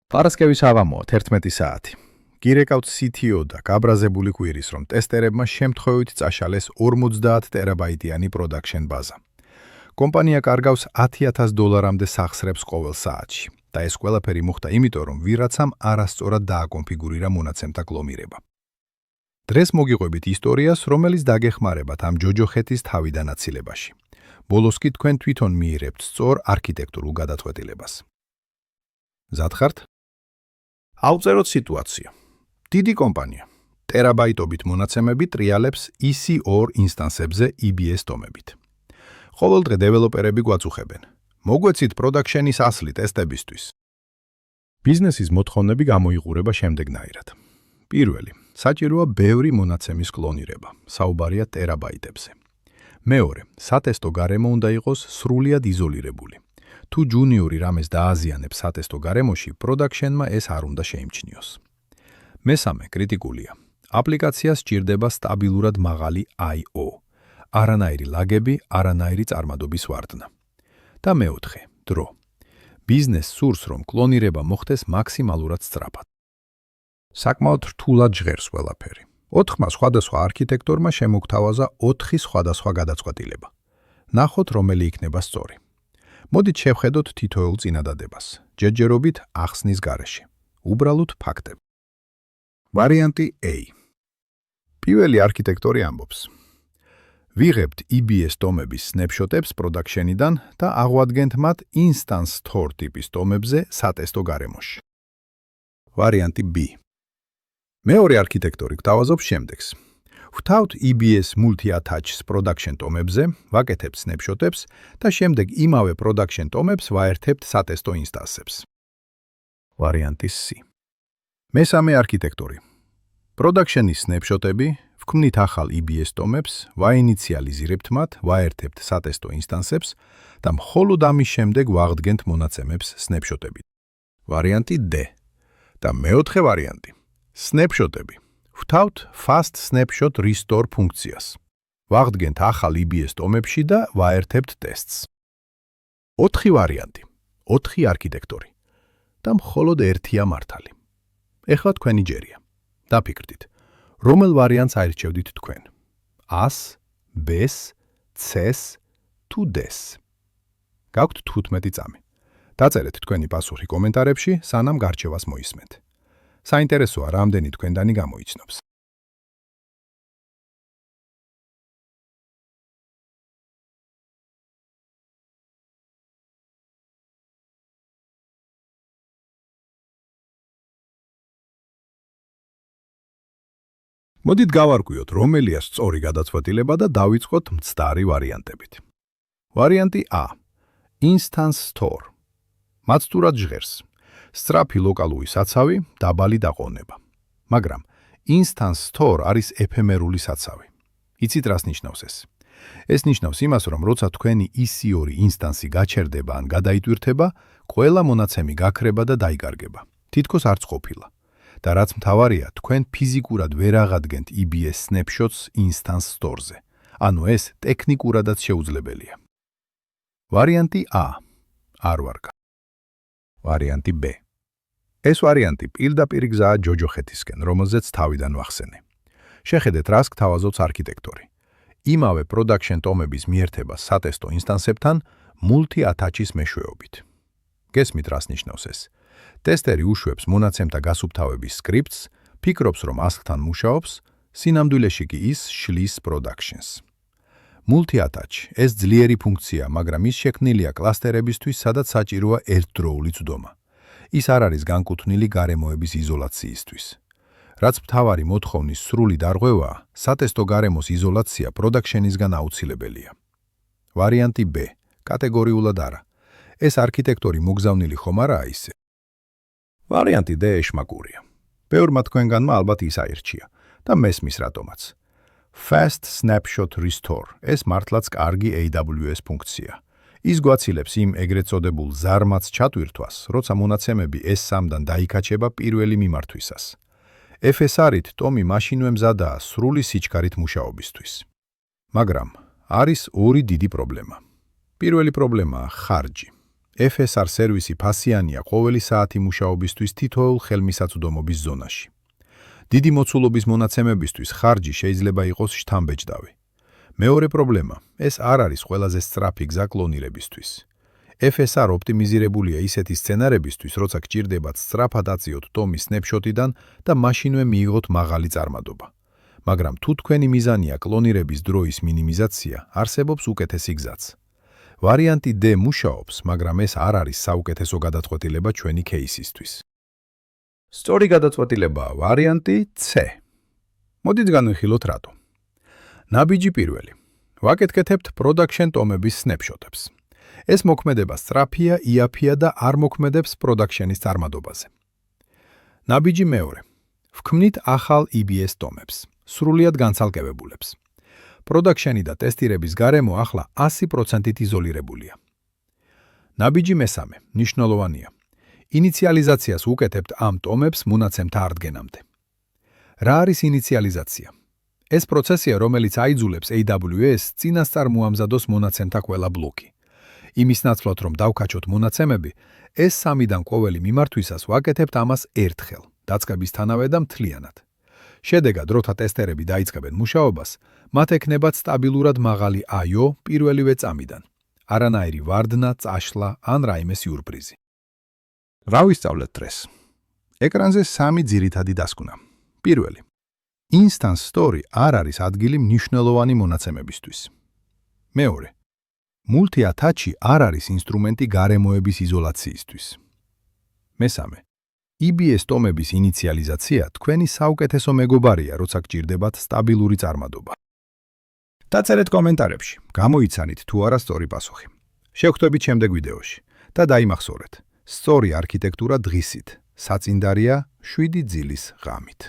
პარასკევის ავამოა 11 საათი. გირეკავთ CTO და გაბრაზებული გვირის, რომ ტესტერებმა შემთხვევით წაშალეს 50 ტერაბაიტიანი production ბაზა. კომპანია კარგავს $10,000-მდე სახსრებს ყოველ საათში და ეს ყველაფერი მოხდა იმიტომ, რომ ვიღაცამ არასწორად დააკონფიგურირა მონაცემთა კლონირება. დღეს მოგიყვებით ისტორიას, რომელიც დაგეხმარებათ ამ ჯოჯოხეთის თავიდან აცილებაში. ბოლოს კი თქვენ თვითონ მიიღებთ სწორ არქიტექტურულ გადაწყვეტილებას. მზად ხართ? ავწეროთ სიტუაცია. დიდი კომპანია, ტერაბაიტობით მონაცემები ტრიალებს EC2 ინსტანსებზე EBS ტომებით. ყოველდღე დეველოპერები გვაწუხებენ. მოგვეცით პროდაქშენის ასლი ტესტებისთვის. ბიზნესის მოთხოვნები გამოიყურება შემდეგნაირად. პირველი, საჭიროა ბევრი მონაცემის კლონირება, საუბარია ტერაბაიტებზე. მეორე, სატესტო გარემო უნდა იყოს სრულიად იზოლირებული. თუ ჯუნიორი რამეს დააზიანებს სატესტო გარემოში, პროდაქშენმა ეს არ უნდა შეიმჩნიოს. მესამე, კრიტიკულია. აპლიკაციას სჭირდება სტაბილურად მაღალი I/O, არანაირი ლაგები, არანაირი წარმადობის ვარდნა. და მეოთხე, დრო. ბიზნესს სურს, რომ კლონირება მოხდეს მაქსიმალურად სწრაფად. საკმაოდ რთულად ჟღერს ყველაფერი. 4 სხვადასხვა არქიტექტორმა შემოგთავაზა 4 სხვადასხვა გადაწყვეტილება. ნახოთ, რომელი იქნება სწორი. მოდით შევხედოთ თითოეულ წინადადებას, ჯერჯერობით ახსნის გარეშე. უბრალოდ ფაქტები. ვარიანტი A. პირველი არქიტექტორი ამბობს. ვიღებთ EBS ტომების სნეპშოტებს პროდაქშენიდან და აღვადგენთ მათ instance store ტიპის ტომებზე სატესტო გარემოში. ვარიანტი B. მეორე არქიტექტორი გვთავაზობს შემდეგს. ვთავთ EBS multi-attach production ტომებზე, ვაკეთებთ სნეპშოტებს და შემდეგ იმავე production ტომებს ვაერთებთ სატესტო ინსტანსებს. ვარიანტი C. მესამე არქიტექტორი. Production-ის სნეპშოტები, ვქმნით ახალ EBS ტომებს, ვაინიციალიზირებთ მათ, ვაერთებთ სატესტო ინსტანსებს და მხოლოდ ამის შემდეგ ვაღდგენთ მონაცემებს სნეპშოტებით. ვარიანტი D. და მეოთხე ვარიანტი. სნეპშოტები. ვთავთ fast snapshot restore ფუნქციას. ვაღდგენთ ახალ EBS ტომებში და ვაერთებთ ტესტს. 4 ვარიანტი, 4 არქიტექტორი და მხოლოდ ერთია მართალი. ეხლა თქვენი ჯერია. დაფიქრდით, რომელ ვარიანტს აირჩევდით თქვენ? A-ს, B-ს, C-ს თუ D-ს? გაქვთ 15 წამი. დაწერეთ თქვენი პასუხი კომენტარებში, სანამ გარჩევას მოისმენთ. საინტერესოა, რამდენი თქვენდანი გამოიცნობს. მოდით გავარკვიოთ, რომელია სწორი გადაწყვეტილება და დავიწყოთ მცდარი ვარიანტებით. ვარიანტი A. Instance Store. მაცდურად ჟღერს. სწრაფი ლოკალური საცავი, დაბალი დაყოვნება. მაგრამ Instance Store არის ეფემერული საცავი. იცით რას ნიშნავს ეს? ეს ნიშნავს იმას, რომ როცა თქვენი EC2 ინსტანსი გაჩერდება ან გადაიტვირთება, ყველა მონაცემი გაქრება და დაიკარგება. თითქოს არც ყოფილა. და რაც მთავარია, თქვენ ფიზიკურად ვერ აღადგენთ EBS snapshots Instance Store-ზე. ანუ ეს ტექნიკურადაც შეუძლებელია. ვარიანტი A. არ ვარგა. ვარიანტი B. ეს ვარიანტი პირდაპირ გზაა ჯოჯოხეთისკენ, რომელზეც თავიდან ვახსენე. შეხედეთ, რას გთავაზობს არქიტექტორი. იმავე production ტომების მიერთება სატესტო ინსტანსებთან multi-attach-ის მეშვეობით. გესმით, რას ნიშნავს ეს? ტესტერი უშვებს მონაცემთა გასუფთავების სკრიპტს, ფიქრობს, რომ ასლთან მუშაობს, სინამდვილეში კი ის შლის productions. Multi-attach ეს ძლიერი ფუნქცია, მაგრამ ის შექმნილია კლასტერებისთვის, სადაც საჭიროა ერთდროული წვდომა. ის არ არის განკუთვნილი გარემოების იზოლაციისთვის. რაც მთავარი მოთხოვნის სრული დარღვევაა, სატესტო გარემოს იზოლაცია production-ისგან აუცილებელია. ვარიანტი B. კატეგორიულად არა. ეს არქიტექტორი მოგზავნილი ხომ არაა ისე? ვარიანტი D ეშმაკურია. ბევრმა თქვენგანმა ალბათ ის აირჩია და მესმის რატომაც. Fast Snapshot Restore ეს მართლაც კარგი AWS ფუნქცია. ის გვაცილებს იმ ეგრეთ წოდებულ ზარმაც ჩატვირთვას, როცა მონაცემები S3-დან დაიკაჩება პირველი მიმართვისას. FSR-ით ტომი მაშინვე მზადაა სრული სიჩქარით მუშაობისთვის. მაგრამ არის ორი დიდი პრობლემა. პირველი პრობლემაა ხარჯი. FSR სერვისი ფასიანია ყოველი საათი მუშაობისთვის თითოეულ ხელმისაწვდომობის ზონაში. დიდი მოცულობის მონაცემებისთვის ხარჯი შეიძლება იყოს შთამბეჭდავი. მეორე პრობლემა, ეს არ არის ყველაზე სწრაფი გზა კლონირებისთვის. FSR ოპტიმიზირებულია ისეთი სცენარებისთვის, როცა გჭირდებათ სწრაფად აწიოთ ტომის სნეპშოტიდან და მაშინვე მიიღოთ მაღალი წარმადობა. მაგრამ თუ თქვენი მიზანია კლონირების დროის მინიმიზაცია, არსებობს უკეთესი გზაც. ვარიანტი D მუშაობს, მაგრამ ეს არ არის საუკეთესო გადაწყვეტილება ჩვენი кейსისთვის. სწორი გადაწყვეტილებაა ვარიანტი C. მოდით განვიხილოთ რატო. ნაბიჯი პირველი. ვაკეთკეთებთ production ტომების სნეპშოტებს. ეს მოქმედება სწრაფია, იაფია და არ მოქმედებს production-ის წარმადობაზე. ნაბიჯი მეორე. ვქმნით ახალ EBS ტომებს, სრულიად განცალკევებულებს. production-ი და ტესტირების გარემო ახლა 100%-ით იზოლირებულია. ნაბიჯი მესამე, მნიშვნელოვანია. ინიციალიზაციას უკეთებთ ამ ტომებს მონაცემთა აღდგენამდე. რა არის ინიციალიზაცია? ეს პროცესია, რომელიც აიძულებს AWS წინასწარ მოამზადოს მონაცემთა ყველა ბლოკი. იმის ნაცვლად, რომ დავკაჩოთ მონაცემები, ეს სამიდან ყოველი მიმართვისას ვაკეთებთ ამას ერთხელ, დაწყებისთანავე და მთლიანად. შედეგად, როცა ტესტერები დაიწყებენ მუშაობას, მათ ექნებათ სტაბილურად მაღალი I/O პირველივე წამიდან. არანაირი ვარდნა, წაშლა ან რაიმე სიურპრიზი. რა ვისწავლეთ დღეს? ეკრანზე სამი ძირითადი დასკვნა. პირველი. Instance Story არ არის ადგილი მნიშვნელოვანი მონაცემებისთვის. მეორე. Multi-attach-ი არ არის ინსტრუმენტი გარემოების იზოლაციისთვის. მესამე. EBS ტომების ინიციალიზაცია თქვენი საუკეთესო მეგობარია, როცა გჭირდებათ სტაბილური წარმადობა. დაწერეთ კომენტარებში, გამოიცანით თუ არა სწორი პასუხი. შევხვდებით შემდეგ ვიდეოში და დაიმახსოვრეთ, სწორი არქიტექტურა დღისით, საწინდარია 7 ძილის ღამით.